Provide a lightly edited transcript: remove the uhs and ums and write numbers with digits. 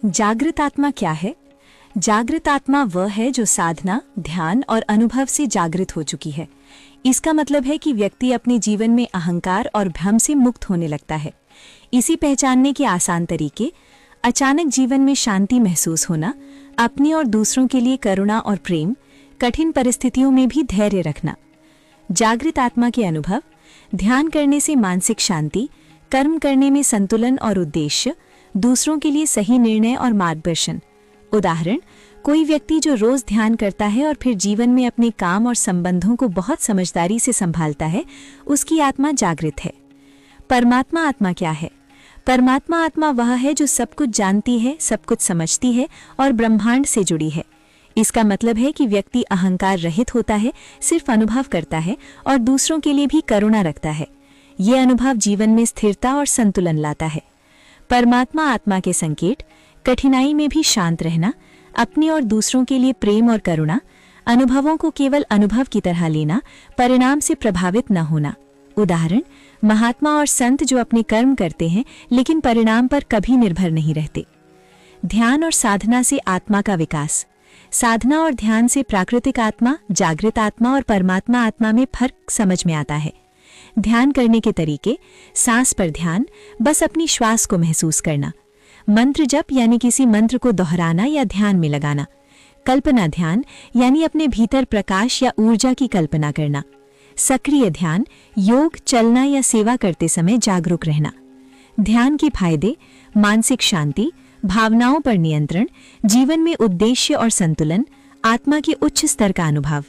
जागृत आत्मा क्या है? जागृत आत्मा वह है जो साधना, ध्यान और अनुभव से जागृत हो चुकी है। इसका मतलब है कि व्यक्ति अपने जीवन में अहंकार और भ्रम से मुक्त होने लगता है। इसी पहचानने के आसान तरीके: अचानक जीवन में शांति महसूस होना, अपने और दूसरों के लिए करुणा और प्रेम, कठिन परिस्थितियों में भी धैर्य रखना। जागृत आत्मा के अनुभव: ध्यान करने से मानसिक शांति, कर्म करने में संतुलन और उद्देश्य, दूसरों के लिए सही निर्णय और मार्गदर्शन। उदाहरण: कोई व्यक्ति जो रोज ध्यान करता है और फिर जीवन में अपने काम और संबंधों को बहुत समझदारी से संभालता है, उसकी आत्मा जागृत है। परमात्मा आत्मा क्या है? परमात्मा आत्मा वह है जो सब कुछ जानती है, सब कुछ समझती है और ब्रह्मांड से जुड़ी है। इसका मतलब है कि व्यक्ति अहंकार रहित होता है, सिर्फ अनुभव करता है और दूसरों के लिए भी करुणा रखता है। ये अनुभव जीवन में स्थिरता और संतुलन लाता है। परमात्मा आत्मा के संकेत: कठिनाई में भी शांत रहना, अपने और दूसरों के लिए प्रेम और करुणा, अनुभवों को केवल अनुभव की तरह लेना, परिणाम से प्रभावित न होना। उदाहरण: महात्मा और संत जो अपने कर्म करते हैं लेकिन परिणाम पर कभी निर्भर नहीं रहते। ध्यान और साधना से आत्मा का विकास: साधना और ध्यान से प्राकृतिक आत्मा, जागृत आत्मा और परमात्मा आत्मा में फर्क समझ में आता है। ध्यान करने के तरीके: सांस पर ध्यान, बस अपनी श्वास को महसूस करना। मंत्र जप यानी किसी मंत्र को दोहराना या ध्यान में लगाना। कल्पना ध्यान यानी अपने भीतर प्रकाश या ऊर्जा की कल्पना करना। सक्रिय ध्यान: योग, चलना या सेवा करते समय जागरूक रहना। ध्यान के फायदे: मानसिक शांति, भावनाओं पर नियंत्रण, जीवन में उद्देश्य और संतुलन, आत्मा के उच्च स्तर का अनुभव।